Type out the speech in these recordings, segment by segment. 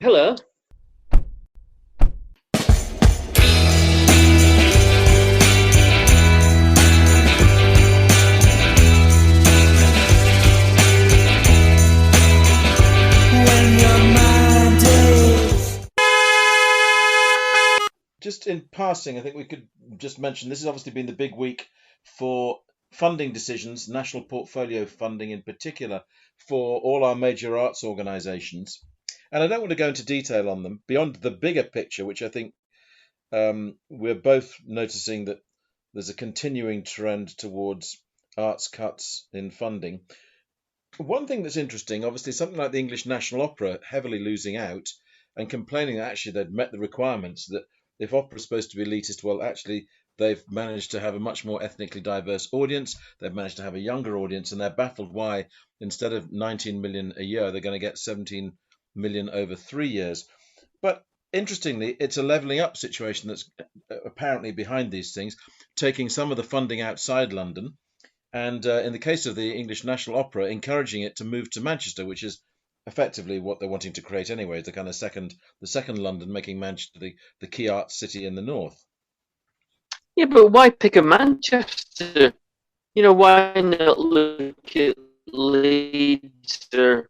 Hello. Just in passing, I think we could just mention this has obviously been the big week for funding decisions, national portfolio funding in particular, for all our major arts organisations. And I don't want to go into detail on them beyond the bigger picture, which I think we're both noticing that there's a continuing trend towards arts cuts in funding. One thing that's interesting, obviously, something like the English National Opera heavily losing out and complaining that actually they'd met the requirements, that if opera's supposed to be elitist, well, actually, they've managed to have a much more ethnically diverse audience. They've managed to have a younger audience, and they're baffled why instead of 19 million a year, they're going to get 17 million over 3 years. But interestingly, it's a levelling up situation that's apparently behind these things, taking some of the funding outside London and in the case of the English National Opera, encouraging it to move to Manchester, which is effectively what they're wanting to create anyway, the kind of second London, making Manchester the key arts city in the north. Yeah, but why pick a Manchester? Why not look at Leeds or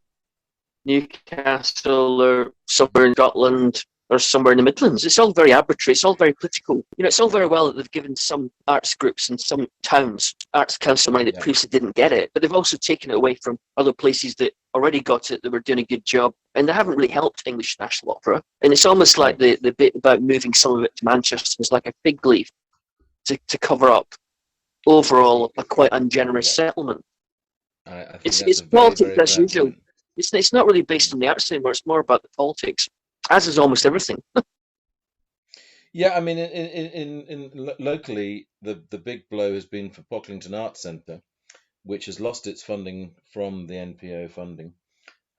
Newcastle or somewhere in Scotland or somewhere in the Midlands? It's all very arbitrary. It's all very political. It's all very well that they've given some arts groups in some towns arts council money that Yeah, previously didn't get it, but they've also taken it away from other places that already got it, that were doing a good job, and they haven't really helped English National Opera. And it's almost like no, the bit about moving some of it to Manchester is like a fig leaf to cover up overall a quite ungenerous yeah, settlement. I think It's that's it's a very, politics very as fair usual. point. It's not really based on the arts anymore. It's more about the politics, as is almost everything. Yeah, I mean, locally, the big blow has been for Pocklington Arts Centre, which has lost its funding from the NPO funding,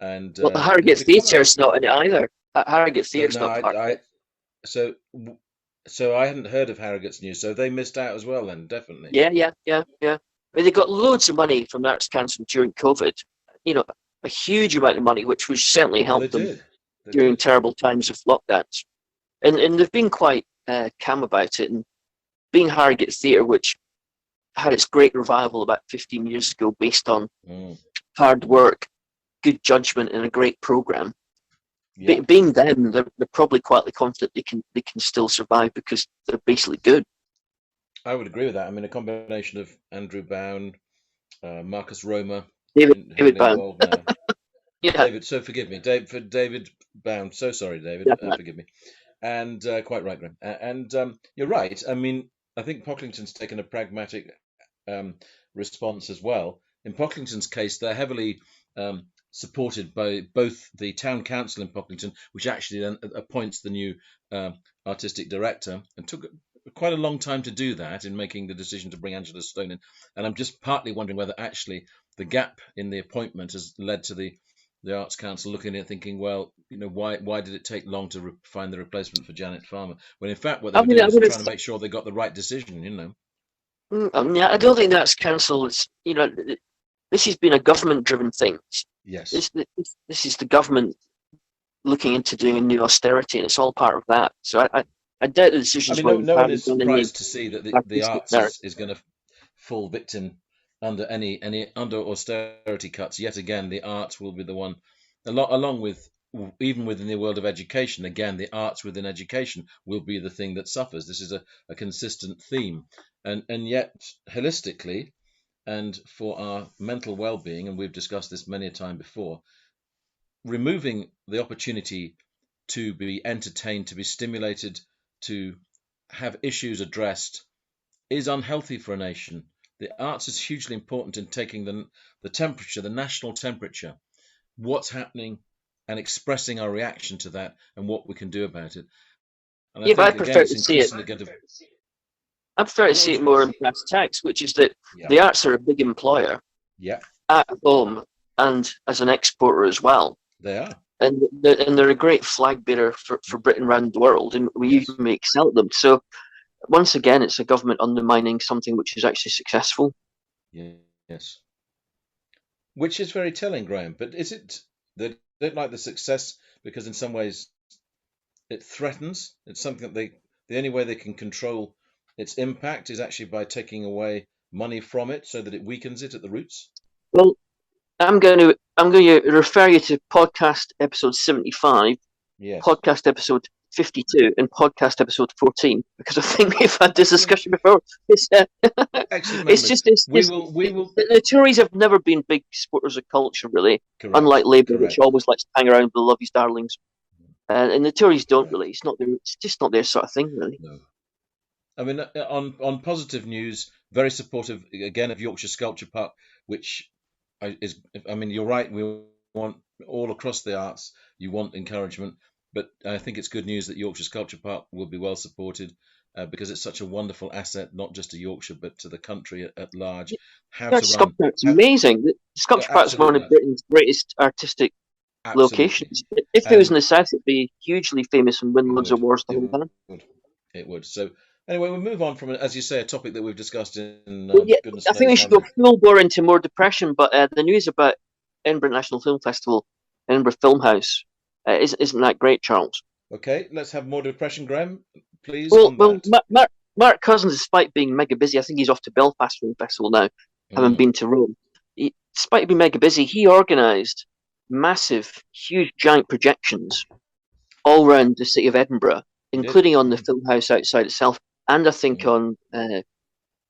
and Well, the the, Harrogate the comment. Theatre's not in it either. Harrogate Theatre's No, not part of it. so so I hadn't heard of Harrogate's news, so they missed out as well. Then definitely. Yeah, yeah, yeah, yeah. I mean, they got loads of money from the Arts Council during COVID. You know, a huge amount of money, which was certainly Well, they helped them did. They during did. terrible times of lockdowns. And they've been quite calm about it. And being Harrogate Theatre, which had its great revival about 15 years ago based on Mm, hard work, good judgment, and a great programme. yeah, Being them, they're probably quietly confident they can still survive because they're basically good. I would agree with that. I mean, a combination of Andrew Bown, Marcus Roma, David heavily Bound. involved now. Yeah, David, so forgive me, for David Bound. So sorry, David. yeah. Forgive me. And quite right, Graham. And you're right. I mean, I think Pocklington's taken a pragmatic um, response as well. In Pocklington's case, they're heavily supported by both the town council in Pocklington, which actually then appoints the new artistic director, and took quite a long time to do that in making the decision to bring Angela Stone in. And I'm just partly wondering whether actually the gap in the appointment has led to the Arts Council looking at it thinking, well, why did it take long to find the replacement for Janet Farmer? When in fact what they I were mean, doing I was would have. trying to make sure they got the right decision. I mean, I don't think that's council. This has been a government-driven thing. Yes. This is the government looking into doing a new austerity, and it's all part of that. So I doubt the I decisions mean, were no one entirely is done in the surprised to see that the artistic arts merit. is going to fall victim under any under austerity cuts. Yet again, the arts will be the one, along with even within the world of education. Again, the arts within education will be the thing that suffers. This is a consistent theme, and yet holistically, and for our mental well-being, and we've discussed this many a time before, removing the opportunity to be entertained, to be stimulated, to have issues addressed is unhealthy for a nation. The arts is hugely important in taking the temperature, the national temperature, what's happening, and expressing our reaction to that and what we can do about it. And I Yeah, but think again, it's increasingly going to. I prefer to What see was it you going more to in say? brass tacks, which is that Yeah, the arts are a big employer yeah, at home and as an exporter as well. they are. And they're a great flag bearer for Britain around the world, and we Yes, even excel at them. So once again, it's a government undermining something which is actually successful. yes. Which is very telling, Graham. But is it they don't like the success because in some ways it threatens. It's something that the only way they can control its impact is actually by taking away money from it so that it weakens it at the roots. Well, I'm going to refer you to podcast episode 75, Yes. podcast episode 52, and podcast episode 14, because I think we've had this discussion before. It's Excellent it's memory. just it's We just will. the Tories have never been big supporters of culture, really. Correct. Unlike Labour, which Correct. always likes to hang around with the love his darlings, and the Tories don't really. It's not their. It's just not their sort of thing, really. No. I mean, on positive news, very supportive again of Yorkshire Sculpture Park, which is. I mean, you're right. We want all across the arts. You want encouragement, but I think it's good news that Yorkshire Sculpture Park will be well supported because it's such a wonderful asset, not just to Yorkshire but to the country at large. How Yeah, to run? Sculpture Park's amazing. The Yeah, Sculpture Park's one absolutely, of Britain's greatest artistic absolutely, locations. If it was in and the south, it'd be hugely famous and win it loads of would, awards the it whole time. would, it would. So anyway, we'll move on from, as you say, a topic that we've discussed in Well, yeah, goodness I think we knows how should go many. full bore into more depression, but the news about Edinburgh National Film Festival, Edinburgh Film House, isn't that great, Charles? Okay, let's have more depression, Graham, please, Well, on well, that. Mark Cousins, despite being mega busy, I think he's off to Belfast Film Festival now, having Mm, been to Rome. Despite being mega busy, he organised massive, huge, giant projections all around the city of Edinburgh, he did. including on the film house outside itself, and I think Mm, on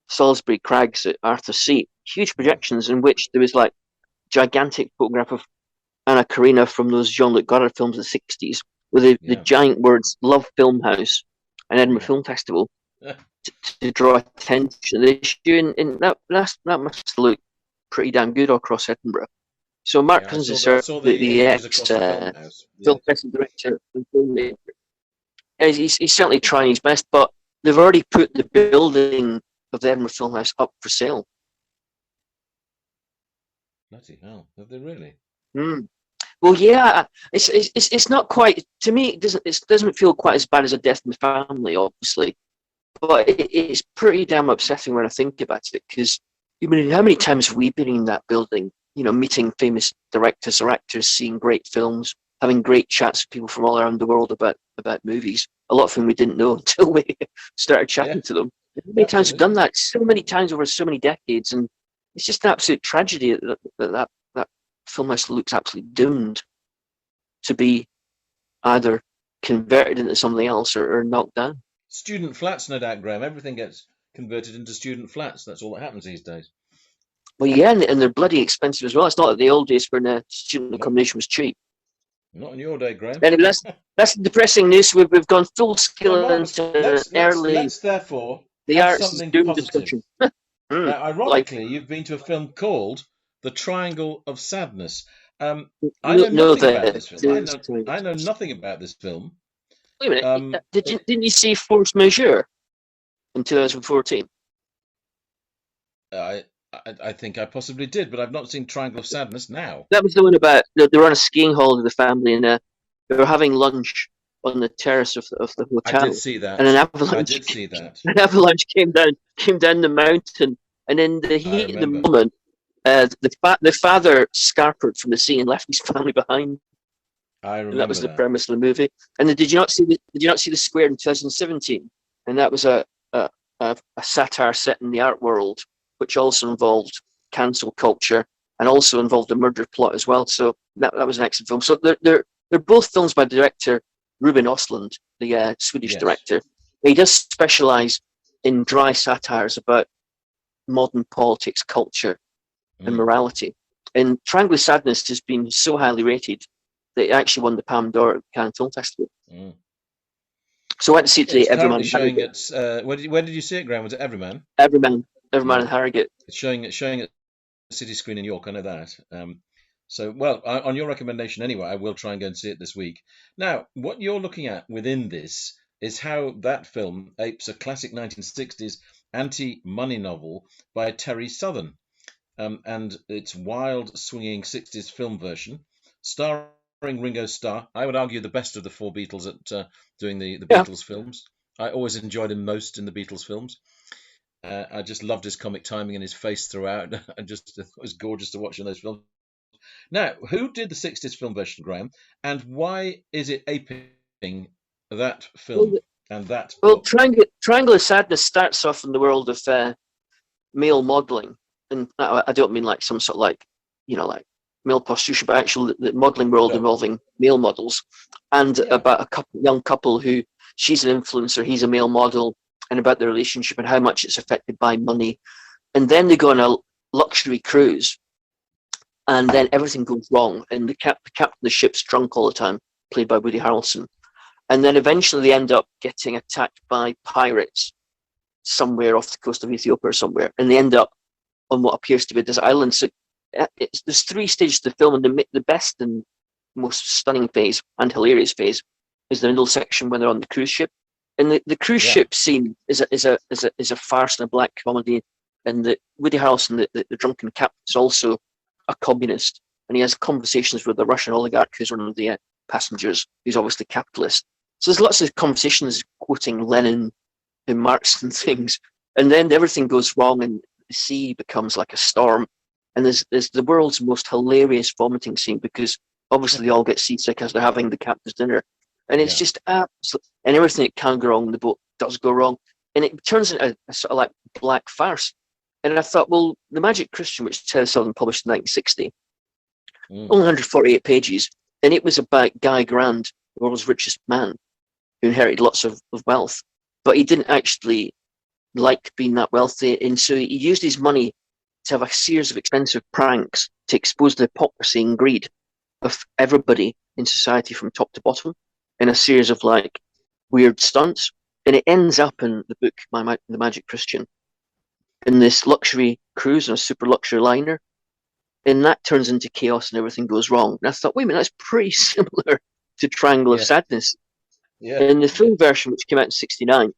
Salisbury Crags at Arthur's Seat. Huge yes. projections in which there was like gigantic photograph of Anna Karina from those Jean-Luc Godard films of the 60s with the Yeah. giant words Love Film House and Edinburgh Yeah. Film Festival to draw attention to the issue, and that must look pretty damn good all across Edinburgh. So Mark Yeah, Cousins is I certainly saw the the images ex across the film house. film Yes. festival director and filmmaker. He's certainly trying his best, but they've already put the building of the Edinburgh Film House up for sale. Bloody hell, have they really? Mm. Well, yeah, it's not quite, to me. It doesn't feel quite as bad as a death in the family, obviously, but it's pretty damn upsetting when I think about it. Because I mean, how many times have we been in that building? You know, meeting famous directors or actors, seeing great films, having great chats with people from all around the world about movies. A lot of whom we didn't know until we started Yeah, chatting to them. How many times we've done absolutely. that? So many times over so many decades, and it's just an absolute tragedy that film house looks absolutely doomed to be either converted into something else or knocked down. Student flats, no doubt, Graham. Everything gets converted into student flats. That's all that happens these days. Well, yeah, and they're bloody expensive as well. It's not like the old days when student Nope, accommodation was cheap. not in your day, Graham. Anyway, that's the depressing news. We've gone full No, scale marvelous. into an early Let's therefore the have arts is something doom positive. discussion. Mm, Now, like ironically, you've been to a film called The Triangle of Sadness. I no, know no, nothing about this film. the I know nothing about this film. wait a minute. It, Didn't you see Force Majeure in 2014? I I think I possibly did, but I've not seen Triangle of Sadness now. That was the one about they were on a skiing holiday with the family, and they were having lunch on the terrace of the I did hotel, see and an that. I avalanche did see that. an avalanche came down the mountain, and in the I heat of the remember. moment, the father scampered from the scene and left his family behind, I and that was remember the that. premise of the movie. And then did you not see the Square in 2017? And that was a satire set in the art world, which also involved cancel culture and also involved a murder plot as well. So that was an excellent film. So they're both films by director Ruben Östlund, the Swedish Yes. director. He does specialize in dry satires about modern politics, culture, and Mm. morality. And Triangle of Sadness has been so highly rated that it actually won the Palme d'Or at Cannes Film Festival. Mm. So I went to see it today. It's Everyman currently and showing Harrogate. at where did you see it, Graham? Was it Everyman? Everyman Yeah, and Harrogate. it's showing at City Screen in York. I know that. So well, on your recommendation anyway, I will try and go and see it this week. Now, what you're looking at within this is how that film apes a classic 1960s anti-money novel by Terry Southern, and its wild, swinging 60s film version, starring Ringo Starr. I would argue the best of the four Beatles at doing the Yeah. Beatles films. I always enjoyed him most in the Beatles films. I just loved his comic timing and his face throughout. It was gorgeous to watch in those films. Now, who did the 60s film version, Graham, and why is it aping that film Well, and that well, book? Triangle of Sadness starts off in the world of male modelling, and I don't mean like some sort of like, like male prostitution, but actually the modelling world No. involving male models, and Yeah. about a young couple who she's an influencer, he's a male model, and about their relationship and how much it's affected by money. And then they go on a luxury cruise, and then everything goes wrong, and the captain of the ship's drunk all the time, played by Woody Harrelson. And then eventually they end up getting attacked by pirates somewhere off the coast of Ethiopia or somewhere, and they end up on what appears to be this island. So there's 3 stages to the film, and the best and most stunning phase and hilarious phase is the middle section when they're on the cruise ship. And the cruise ship scene is a farce and a black comedy, and the Woody Harrelson, the drunken captain, is also a communist, and he has conversations with the Russian oligarch who's one of the passengers, who's obviously capitalist. So there's lots of conversations quoting Lenin and Marx and things, and then everything goes wrong, and the sea becomes like a storm, and there's the world's most hilarious vomiting scene, because obviously they all get seasick as they're having the captain's dinner, and it's just absolute, and everything that can go wrong, the boat does go wrong, and it turns into a sort of like black farce. And I thought, well, The Magic Christian, which Terry Southern published in 1960, only 148 pages, and it was about Guy Grand, the world's richest man, who inherited lots of wealth, but he didn't actually like being that wealthy, and so he used his money to have a series of expensive pranks to expose the hypocrisy and greed of everybody in society from top to bottom, in a series of like weird stunts. And it ends up in the book, The Magic Christian, in this luxury cruise on a super luxury liner, and that turns into chaos and everything goes wrong. And I thought, wait a minute, that's pretty similar to Triangle of Sadness. Yeah. In the film version, which came out in '69,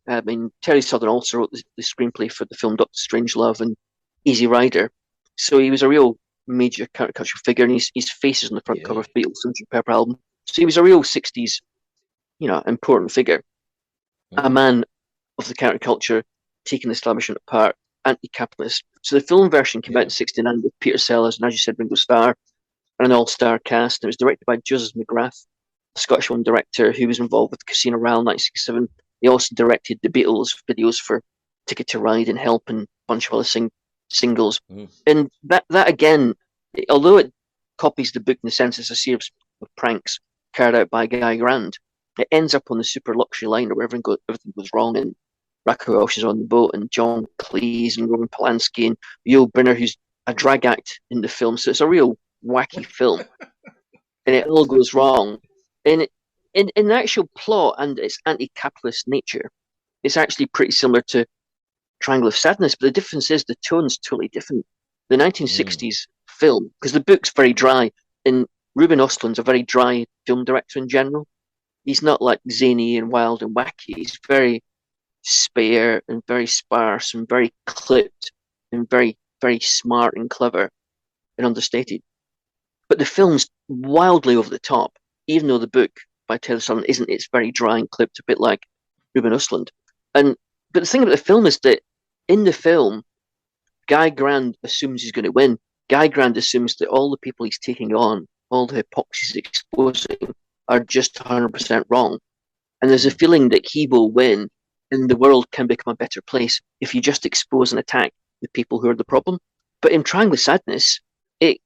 I mean, Terry Southern also wrote the screenplay for the film Dr. Strangelove and Easy Rider, so he was a real major countercultural figure, and his face is on the front cover of Beatles' Sgt. Pepper album. So he was a real '60s, important figure, a man of the counterculture, taking the establishment apart, anti-capitalist. So the film version came out in '69 with Peter Sellers and, as you said, Ringo Starr, and an all-star cast. And it was directed by Joseph McGrath, a Scottish one director who was involved with Casino Royale in 1967. He also directed the Beatles videos for Ticket to Ride and Help and a bunch of other singles. And that again, although it copies the book in the sense it's a series of pranks carried out by Guy Grand, it ends up on the super luxury liner where everything goes wrong, and Racco Welsh is on the boat, and John Cleese and Roman Polanski and Yul Brynner, who's a drag act in the film. So it's a real wacky film, and it all goes wrong. And in the actual plot and its anti-capitalist nature, it's actually pretty similar to Triangle of Sadness, but the difference is the tone's totally different. The 1960s film, because the book's very dry, and Ruben Östlund's a very dry film director in general. He's not like zany and wild and wacky. He's very spare and very sparse and very clipped and very, very smart and clever and understated. But the film's wildly over the top, even though the book by Taylor Sutherland isn't. It's very dry and clipped, a bit like Ruben Östlund. But the thing about the film is that in the film, Guy Grand assumes he's going to win. Guy Grand assumes that all the people he's taking on, all the hypocrisy he's exposing, are just 100% wrong. And there's a feeling that he will win, and the world can become a better place if you just expose and attack the people who are the problem. But in Triangle of Sadness, it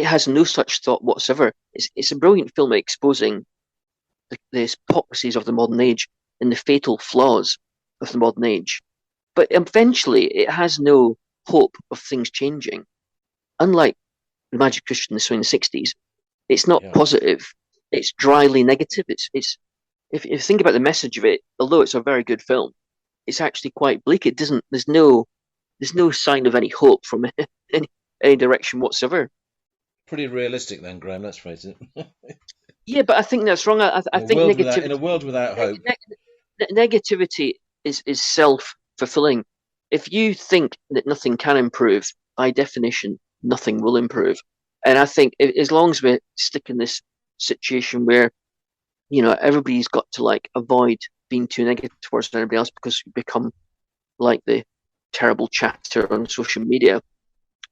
has no such thought whatsoever. It's a brilliant film at exposing the hypocrisies of the modern age and the fatal flaws of the modern age. But eventually, it has no hope of things changing. Unlike The Magic Christian in the 60s, it's not positive. It's dryly negative. It's if you think about the message of it, although it's a very good film, it's actually quite bleak. It doesn't. There's no sign of any hope from any direction whatsoever. Pretty realistic then, Graham. Let's face it. Yeah, but I think that's wrong. I think negativity in a world without hope, negativity is self-fulfilling. If you think that nothing can improve, by definition, nothing will improve. And I think as long as we stick in this situation where, everybody's got to avoid being too negative towards everybody else because you become like the terrible chatter on social media,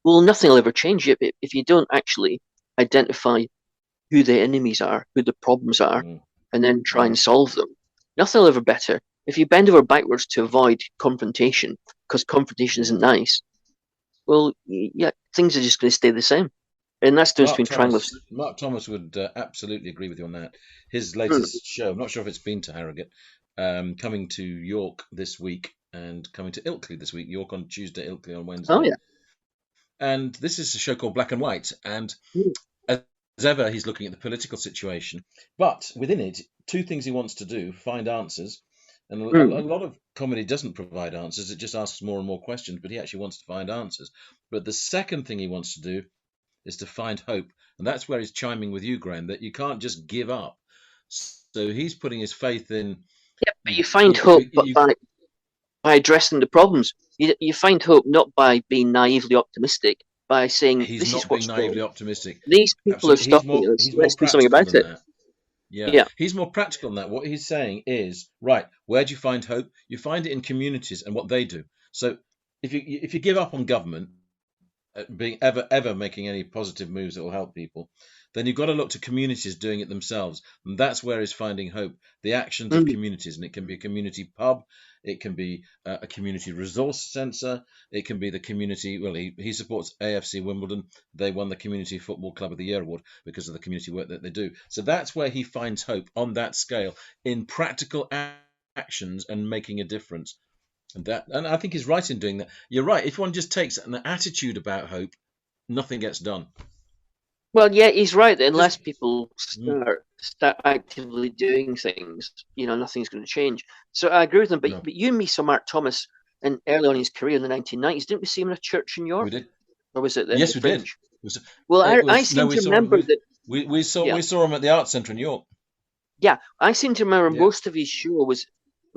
Well, nothing will ever change it if you don't actually identify who the enemies are, who the problems are, and then try and solve them. Nothing will ever better. If you bend over backwards to avoid confrontation, because confrontation isn't nice, well, yeah, things are just going to stay the same. And that's the difference between triangle. Mark Thomas would absolutely agree with you on that. His latest show, I'm not sure if it's been to Harrogate, coming to York this week and coming to Ilkley this week. York on Tuesday, Ilkley on Wednesday. Oh, yeah. And this is a show called Black and White. And as ever, he's looking at the political situation. But within it, two things he wants to do: find answers. And a lot of comedy doesn't provide answers. It just asks more and more questions, but he actually wants to find answers. But the second thing he wants to do is to find hope. And that's where he's chiming with you, Graham, that you can't just give up. So he's putting his faith in... Yeah, but you find hope by addressing the problems. You find hope not by being naively optimistic, by saying he's not being naively optimistic. These people are stopping us. Let's do something about it. Yeah, he's more practical than that. What he's saying is, right, where do you find hope? You find it in communities and what they do. So if you give up on government being ever making any positive moves that will help people, then you've got to look to communities doing it themselves. And that's where he's finding hope, the actions of communities. And it can be a community pub, it can be a community resource centre, it can be the community, well, he supports AFC Wimbledon. They won the Community Football Club of the Year award because of the community work that they do. So that's where he finds hope on that scale, in practical actions and making a difference. And I think he's right in doing that. You're right. If one just takes an attitude about hope, nothing gets done. Well, yeah, he's right. Unless people start actively doing things, nothing's going to change. So I agree with him. But you and me saw Mark Thomas early on in his career in the 1990s. Didn't we see him in a church in York? We did. Or was it the Yes, we Fringe? did. Well, I seem to remember that we saw him at the Arts Centre in York. Yeah, I seem to remember most of his show was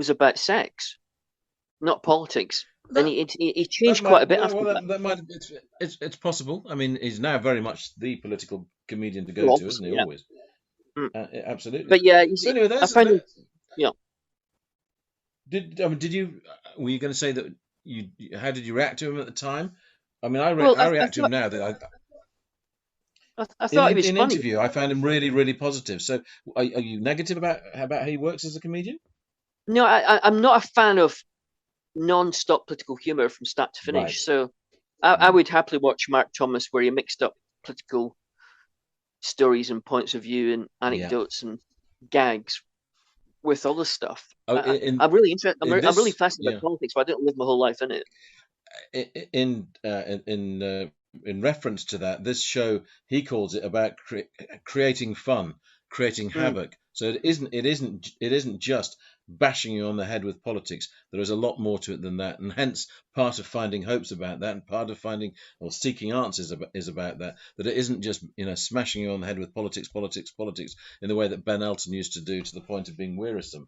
about sex, not politics. And he changed quite a bit after that. It's possible. I mean, he's now very much the political comedian to go to, isn't he? Yeah. Always. Absolutely. But yeah, so anyway, I find yeah. Were you going to say that how did you react to him at the time? I mean, I react to him now that I thought he was in funny. Interview, I found him really, really positive. So, are you negative about how he works as a comedian? No, I'm not a fan of non-stop political humour from start to finish. Right. So, I would happily watch Mark Thomas, where he mixed up political stories and points of view and anecdotes and gags with other stuff. I'm really interested. I'm really fascinated by politics, but I didn't live my whole life in it. In reference to that, this show, he calls it about creating fun, creating havoc. So it isn't just bashing you on the head with politics. There is a lot more to it than that, and hence part of finding hope's about that, and part of finding or seeking answers is about that. That it isn't just smashing you on the head with politics in the way that Ben Elton used to do, to the point of being wearisome.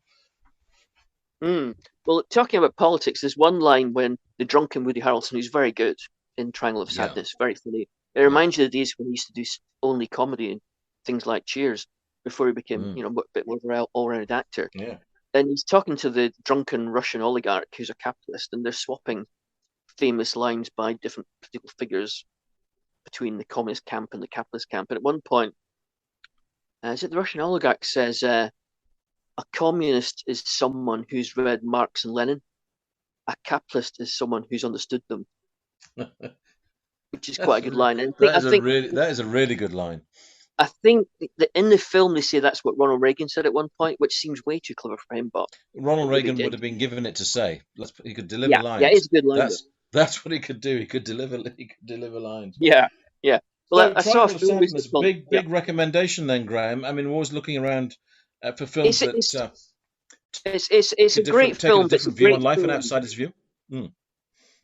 Well, talking about politics, there's one line when the drunken Woody Harrelson, who's very good in Triangle of Sadness, very funny. It reminds you of the days when he used to do only comedy and things like Cheers before he became, a bit more of an all-round actor. Yeah. And he's talking to the drunken Russian oligarch who's a capitalist, and they're swapping famous lines by different political figures between the communist camp and the capitalist camp. And at one point, is it the Russian oligarch says, a communist is someone who's read Marx and Lenin. A capitalist is someone who's understood them. Which is quite a good line. And that is a really good line. I think that in the film they say that's what Ronald Reagan said at one point, which seems way too clever for him. But Ronald Reagan would have been given it to say. He could deliver lines. Yeah, it's a good line. That's what he could do. He could deliver lines. Yeah. Well, so, I saw a film big recommendation then, Graham. I mean, we're always looking around for films it's a great film. Take a different view on life and outsider's view.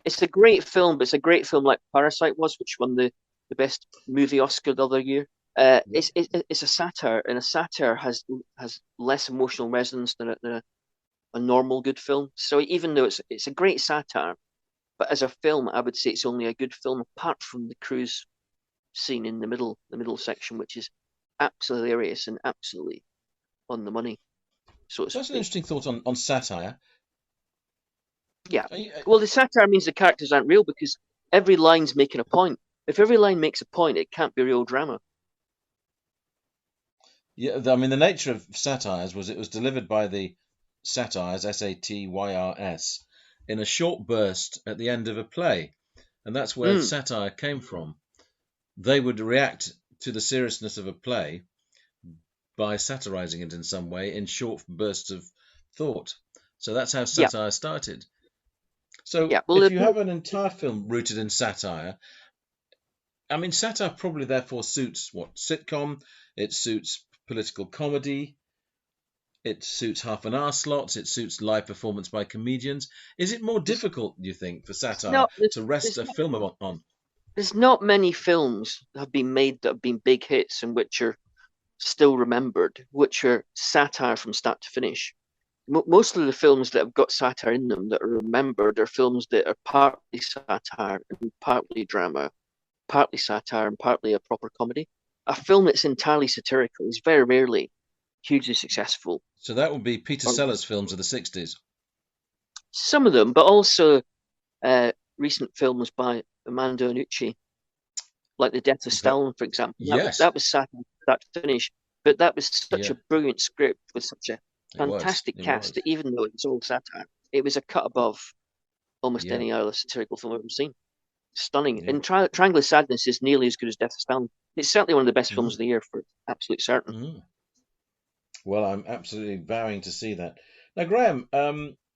It's a great film, but it's a great film like Parasite was, which won the best movie Oscar the other year. It's a satire, and a satire has less emotional resonance than a normal good film. So even though it's a great satire, but as a film, I would say it's only a good film apart from the cruise scene in the middle section, which is absolutely hilarious and absolutely on the money. So that's an interesting thought on satire. Yeah. Well, the satire means the characters aren't real because every line's making a point. If every line makes a point, it can't be real drama. Yeah, I mean, the nature of satires was it was delivered by the satires, Satyrs, in a short burst at the end of a play. And that's where Mm. satire came from. They would react to the seriousness of a play by satirizing it in some way in short bursts of thought. So that's how Yeah, satire started. So yeah. Well, if you have an entire film rooted in satire, I mean, satire probably therefore suits what? Sitcom, it suits political comedy, it suits half an hour slots, it suits live performance by comedians. Is it more there's, difficult, do you think, for there's satire not to rest a film on? there's not many films that have been made that have been big hits and which are still remembered, which are satire from start to finish. Most of the films that have got satire in them that are remembered are films that are partly satire and partly drama, partly satire and partly a proper comedy. A film that's entirely satirical is very rarely hugely successful. So that would be Peter Or Sellers' films of the 60s. some of them, but also uh, recent films by Amanda Iannucci, like The Death of But Stalin, for example. yes, That was satire from start to finish, but that was such yeah, a brilliant script with such a it was. fantastic It cast was. that even though it was all satire, it was a cut above almost Yeah, any other satirical film I've ever seen. Stunning. yeah. And Triangle of Sadness is nearly as good as Death of Stalin. It's certainly one of the best films Mm, of the year for absolute certain. mm. Well, I'm absolutely vowing to see that. Now, Graham,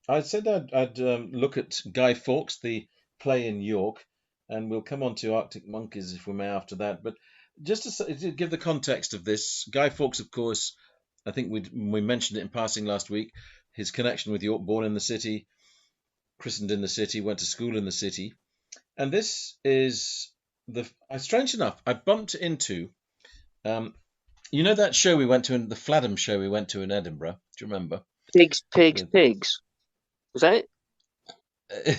I said I'd look at Guy Fawkes, the play in York, and we'll come on to Arctic Monkeys if we may after that. But just to give the context of this, Guy Fawkes, of course, I think we mentioned it in passing last week. His connection with York, born in the city, christened in the city, went to school in the city, and this is strange enough, I bumped into. Um, you know that show we went to, the Fladham show we went to in Edinburgh? Do you remember? Pigs, pigs, With pigs. Was that it?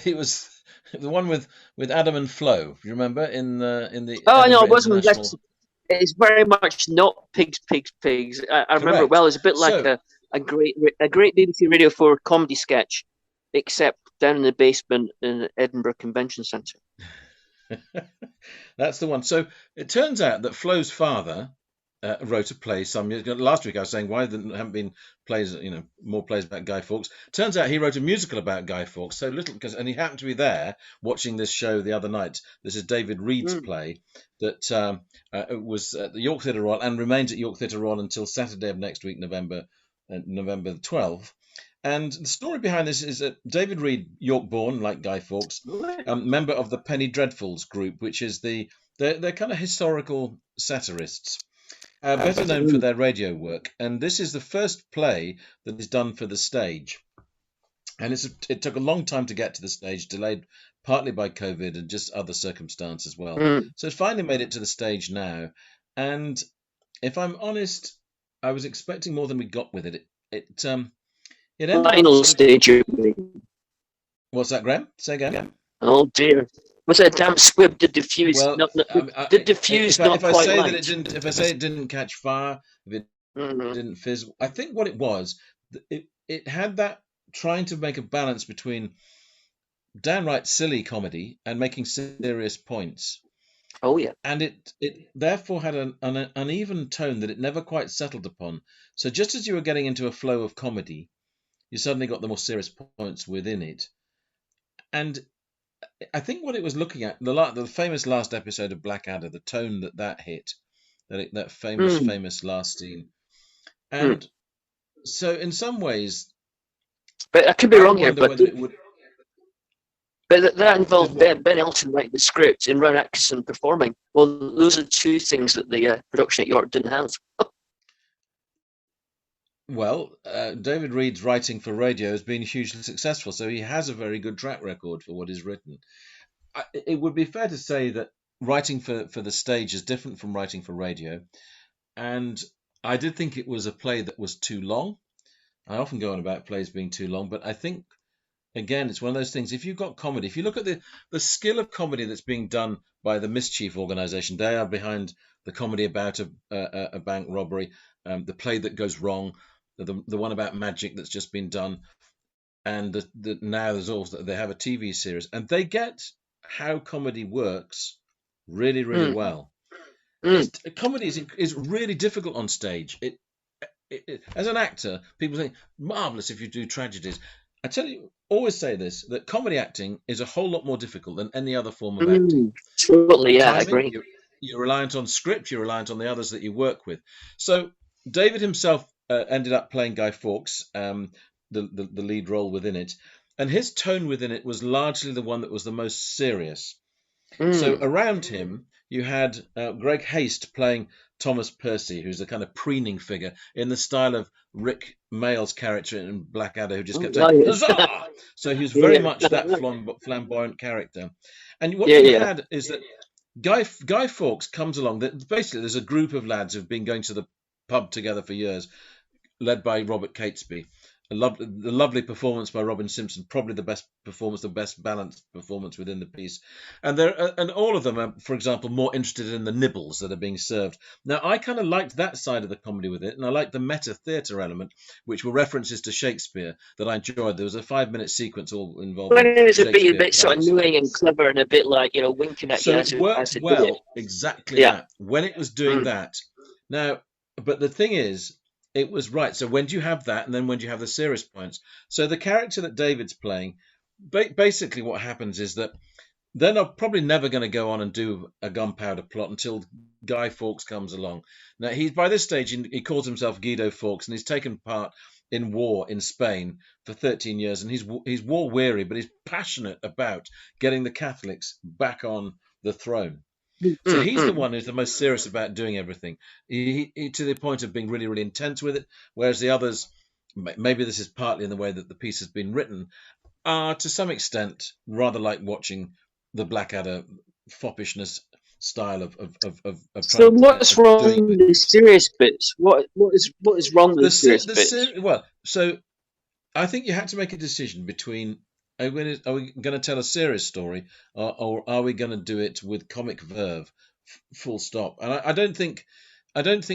it was the one with Adam and Flo. Do you remember in the Oh no, Edinburgh it wasn't. International? It's very much not pigs, pigs, pigs. I remember it Correct. well. It's a bit like So a great BBC Radio 4 comedy sketch, except down in the basement in the Edinburgh Convention Centre. that's the one. So it turns out that Flo's father wrote a play some years ago. Last week I was saying why haven't been plays, more plays about Guy Fawkes. Turns out he wrote a musical about Guy Fawkes. So little and he happened to be there watching this show the other night. This is David Reed's Mm. play that was at the York Theatre Royal and remains at York Theatre Royal until Saturday of next week, November the 12th. And the story behind this is that David Reed, York-born, like Guy Fawkes, member of the Penny Dreadfuls group, which is they're kind of historical satirists, better known for their radio work. And this is the first play that is done for the stage. And it took a long time to get to the stage, delayed partly by COVID and just other circumstances as well. Mm. So it's finally made it to the stage now. And if I'm honest, I was expecting more than we got with it. It ended up Final sort of. stage. You mean. What's that, Graham? Say again. Oh dear. Was it a damp squib? Did diffuse? Well, Did diffuse if not I quite say that light? if I say it didn't catch fire, if it Mm. didn't fizz, I think what it was, it had that trying to make a balance between downright silly comedy and making serious points, Oh yeah. and it therefore had an uneven tone that it never quite settled upon. So just as you were getting into a flow of comedy, you suddenly got the more serious points within it, and I think what it was looking at, the famous last episode of Blackadder, the tone that hit, that Mm. famous last scene, Mm. and so in some ways, But I could be I wrong here. wonder whether it would. But that Because involved what? Ben Elton writing the script and Rowan Atkinson performing. Well, those are two things that the production at York didn't have. Well, David Reed's writing for radio has been hugely successful, so he has a very good track record for what is written. It would be fair to say that writing for the stage is different from writing for radio, and I did think it was a play that was too long. I often go on about plays being too long, but I think again it's one of those things. If you've got comedy, if you look at the skill of comedy that's being done by the Mischief organization, they are behind the comedy about a bank robbery, the play that goes wrong, the one about magic that's just been done, and now there's also they have a TV series, and they get how comedy works really, really Mm, well. mm, Comedy is really difficult on stage. As an actor, people think marvelous if you do tragedies. I tell you, always say this, that comedy acting is a whole lot more difficult than any other form of acting. totally, yeah, I Timing, agree. you're reliant on script, you're reliant on the others that you work with. So David himself ended up playing Guy Fawkes, the lead role within it, and his tone within it was largely the one that was the most serious. So Mm. around him, you had Greg Haste playing Thomas Percy, who's a kind of preening figure in the style of Rick Mayall's character in Blackadder, who just kept saying Oh, yeah. "Huzzah!" So he was very Yeah, much that flamboyant character. And what yeah, you yeah. had is that Guy Fawkes comes along. Basically, there's a group of lads who've been going to the pub together for years, led by Robert Catesby. The lovely performance by Robin Simpson, probably the best performance, the best balanced performance within the piece. And all of them are, for example, more interested in the nibbles that are being served. Now, I kind of liked that side of the comedy with it, and I liked the meta theatre element, which were references to Shakespeare that I enjoyed. There was a 5-minute sequence all When involving it was a Shakespeare bit sort of plays. annoying and clever and a bit like, winking at you So it as worked it did it. well, exactly Yeah. that, when it was doing Mm. that. Now, but the thing is, it was right. So when do you have that, and then when do you have the serious points? So the character that David's playing, basically what happens is that they're not probably never going to go on and do a gunpowder plot until Guy Fawkes comes along. Now he's by this stage he calls himself Guido Fawkes, and he's taken part in war in Spain for 13 years, and he's war weary, but he's passionate about getting the Catholics back on the throne. Mm, So mm, he's the mm. one who's the most serious about doing everything. He to the point of being really, really intense with it, whereas the others, maybe this is partly in the way that the piece has been written, are to some extent rather like watching the Blackadder foppishness style of So trying what's of doing wrong it. with the serious bits? What is wrong with the serious bits? Well, so I think you had to make a decision between are we going to tell a serious story, or are we going to do it with comic verve, full stop? And I don't think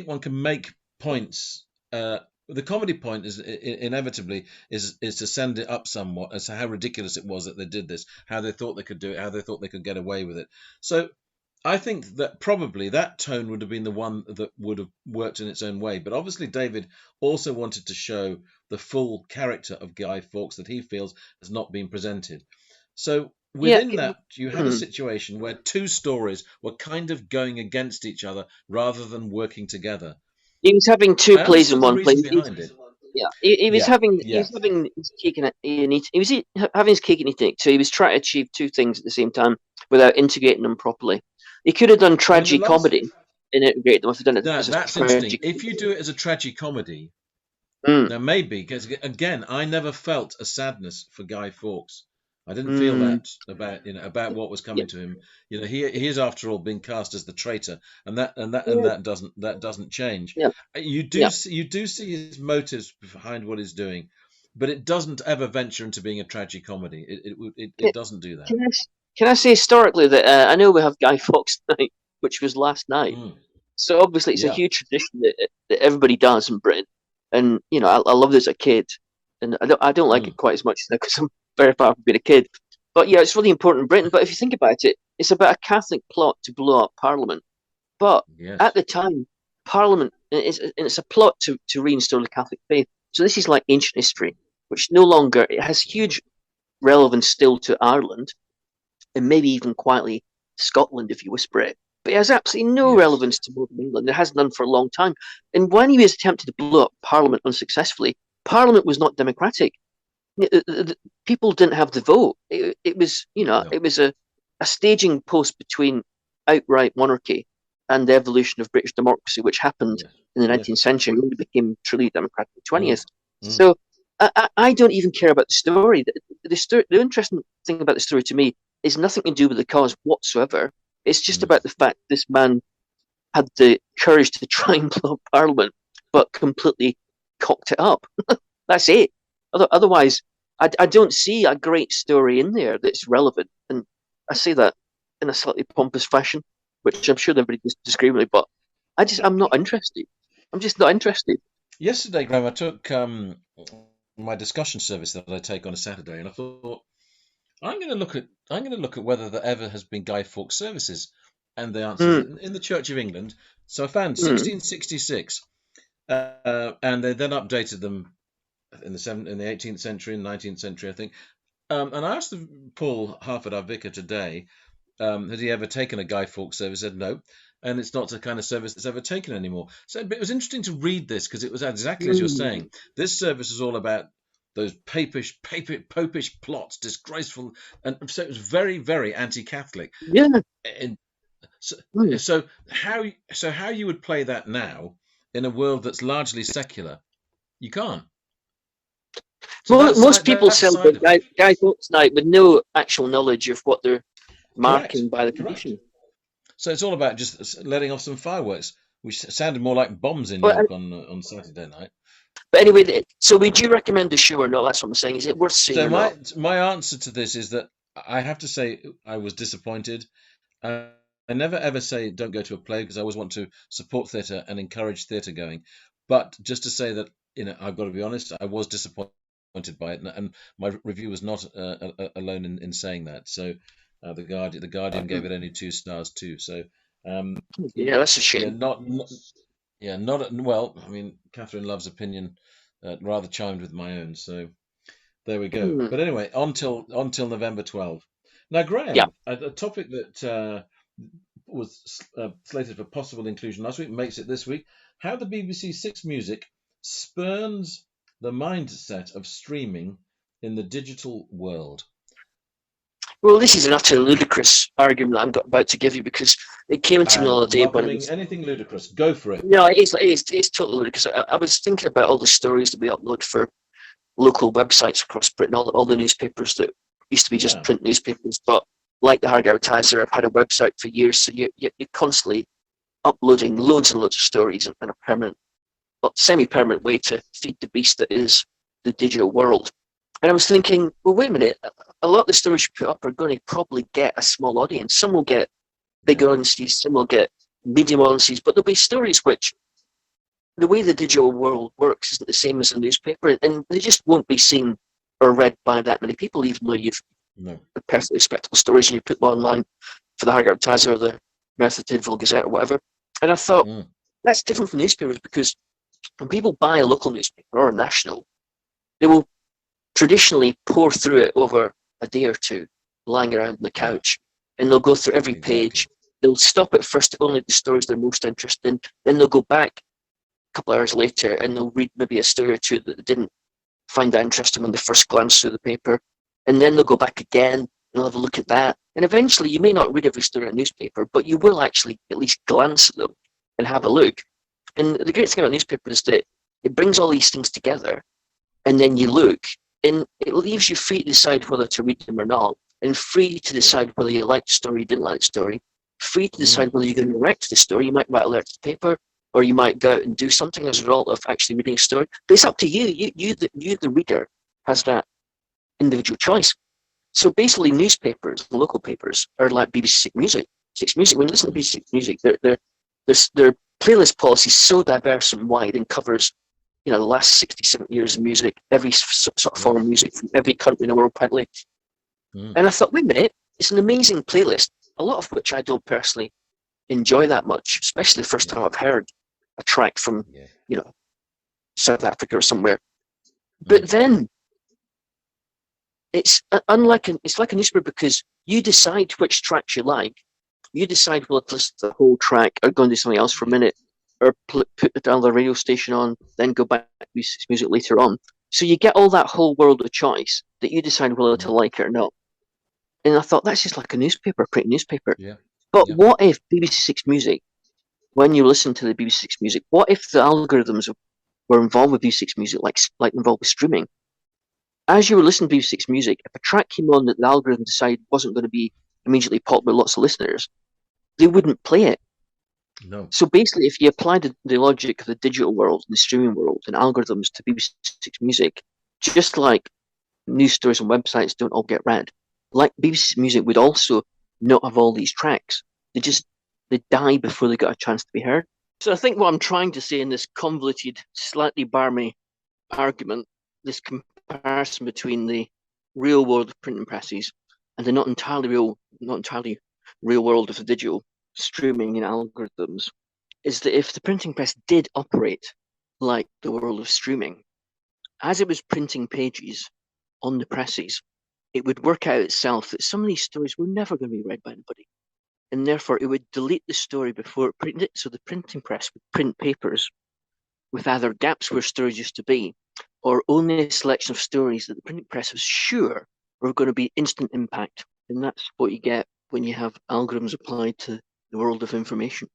one can make points. The comedy point is inevitably is to send it up somewhat as to how ridiculous it was that they did this, how they thought they could do it, how they thought they could get away with it. So I think that probably that tone would have been the one that would have worked in its own way. But obviously, David also wanted to show the full character of Guy Fawkes that he feels has not been presented. So Yeah. within that, you had a Mm. situation where two stories were kind of going against each other rather than working together. He was having two I plays in understood the one reason place. behind it. Yeah, he was Yeah, having yeah. his cake and he was having his cake and eating it. So he was trying to achieve two things at the same time without integrating them properly. He could have done Well, the tragic last comedy and integrated them if he'd done it now as a that's interesting. tragic. If you do it as a tragicomedy, Mm, now maybe because again, I never felt a sadness for Guy Fawkes. I didn't feel mm, that about what was yeah, coming to him. He is after all being cast as the traitor, and yeah, that doesn't change. yeah, You yeah. you do see his motives behind what he's doing, but it doesn't ever venture into being a tragicomedy. Can, It doesn't do that. can I can I say historically that I know we have Guy Fawkes night, which was last night. Mm, So obviously it's a yeah. huge tradition that everybody does in Britain, and I loved it as a kid, and I don't like Mm, it quite as much now because I'm very far from being a kid. But yeah, it's really important in Britain. But if you think about it, it's about a Catholic plot to blow up Parliament. But at yes. the time, Parliament and it's a plot to reinstall the Catholic faith. So this is like ancient history, which no longer it has huge relevance still to Ireland and maybe even quietly Scotland if you whisper it. But it has absolutely no Yes. relevance to modern England. It has none for a long time. And when he was attempting to blow up Parliament unsuccessfully, Parliament was not democratic. People didn't have the vote. It was, No. it was a staging post between outright monarchy and the evolution of British democracy, which happened Yes. in the Yes. 19th century and really became truly democratic in the Mm, 20th. mm, So I don't even care about the story. The interesting thing about the story to me is nothing to do with the cause whatsoever. It's just mm. about the fact this man had the courage to try and blow up Parliament, but completely cocked it up. That's it. Otherwise, I don't see a great story in there that's relevant. And I say that in a slightly pompous fashion, which I'm sure everybody disagree with me, but I'm not interested. I'm just not interested. Yesterday, Graham, I took my discussion service that I take on a Saturday, and I thought I'm going to look at whether there ever has been Guy Fawkes services. And the answer is Mm, in the Church of England. So I found mm, 1666, and they then updated them in the 18th century and 19th century, I think. And I asked Paul Harford, our vicar today, had he ever taken a Guy Fawkes service? He said no, and it's not the kind of service that's ever taken anymore. So but it was interesting to read this because it was exactly as you're saying. mm. This service is all about those popish plots, disgraceful, and so it was very, very anti-Catholic. Yeah. And so, Mm. so how you would play that now in a world that's largely secular? You can't. So Well, most people that side celebrate of it, Guy Fawkes Night with no actual knowledge of what they're correct, marking by the correct. condition. So it's all about just letting off some fireworks, which sounded more like bombs in But, York on Saturday night. but anyway, so would you recommend the show or not? That's what I'm saying. Is it worth seeing So or not? my answer to this is that I have to say I was disappointed. I never ever say don't go to a play because I always want to support theatre and encourage theatre going. But just to say that I've got to be honest, I was disappointed by it, and my review was not alone in saying that. So the Guardian gave it only 2 stars too. So um, Yeah, that's a yeah, shame. not yeah, not well. I mean, Catherine Love's opinion rather chimed with my own. So there we go. Hmm. But anyway, on till November 12. Now, Yeah. Graham, a topic that was slated for possible inclusion last week makes it this week. How the BBC Six Music spurns the mindset of streaming in the digital world. Well, this is an utterly ludicrous argument I'm about to give you because it came into me the I'm other day when it welcoming was. anything ludicrous. Go for it. No, it's totally ludicrous. I was thinking about all the stories that we upload for local websites across Britain, all the newspapers that used to be just Yeah. print newspapers, but like the Harrogate Advertiser, I've had a website for years, so you're constantly uploading loads and loads of stories in a permanent, semi-permanent way to feed the beast that is the digital world. And I was thinking, well, wait a minute, a lot of the stories you put up are going to probably get a small audience. Some will get big Yeah. audiences, some will get medium audiences, but there'll be stories which the way the digital world works isn't the same as the newspaper, and they just won't be seen or read by that many people, even though you've No. perfectly respectable stories and you put them online for the Harrogate Advertiser or the Merthyr Tydfil Gazette or whatever. And I thought, Mm. that's different from newspapers because when people buy a local newspaper or a national, they will traditionally pour through it over a day or two, lying around on the Yeah. couch, and they'll go through every Exactly. page. They'll stop at first to only the stories they're most interested in, then they'll go back a couple of hours later and they'll read maybe a story or two that they didn't find that interesting when they first glanced through the paper, and then they'll go back again and they'll have a look at that. And eventually, you may not read every story in a newspaper, but you will actually at least glance at them and have a look. And the great thing about newspaper is that it brings all these things together, and then you look, and it leaves you free to decide whether to read them or not, and free to decide whether you like the story, you didn't like the story, free to decide Mm. whether you're going to react to the story. You might write a letter to the paper, or you might go out and do something as a result of actually reading a story. But it's up to you. The reader, has that individual choice. So basically, newspapers, local papers, are like BBC Six Music. Six Music. When you listen to BBC Six Music, their playlist policy is so diverse and wide and covers, the last 60, 70 years of music, every sort of form of music from every country in the world, apparently. Mm. And I thought, wait a minute, it's an amazing playlist, a lot of which I don't personally enjoy that much, especially the first Yeah. time I've heard a track from, Yeah. South Africa or somewhere. But then it's it's like a newspaper because you decide which tracks you like. You decide whether to listen to the whole track or go and do something else for a minute, or put another radio station on, then go back to music later on. So you get all that whole world of choice that you decide whether to Mm. like it or not. And I thought that's just like a newspaper, a print newspaper. Yeah. But Yeah. what if BBC Six Music, when you listen to the BBC Six Music, what if the algorithms were involved with BBC Six Music, like involved with streaming? As you were listening to BBC Six Music, if a track came on that the algorithm decided wasn't going to be immediately popular with lots of listeners, they wouldn't play it. No. So basically, if you applied the logic of the digital world and the streaming world and algorithms to BBC Six Music, just like news stories and websites don't all get read, like BBC Music would also not have all these tracks. They die before they got a chance to be heard. So I think what I'm trying to say in this convoluted, slightly barmy argument, this comparison between the real world of printing presses and the not entirely real world of the digital, streaming and algorithms is that if the printing press did operate like the world of streaming, as it was printing pages on the presses, it would work out itself that some of these stories were never going to be read by anybody. And therefore, it would delete the story before it printed it. So the printing press would print papers with either gaps where stories used to be, or only a selection of stories that the printing press was sure were going to be instant impact. And that's what you get when you have algorithms applied to the world of information.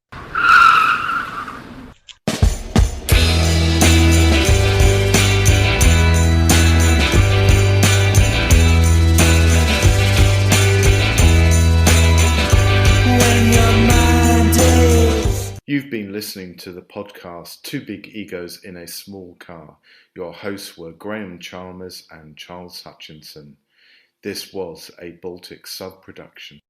You've been listening to the podcast Two Big Egos in a Small Car. Your hosts were Graham Chalmers and Charles Hutchinson. This was a Baltic sub-production.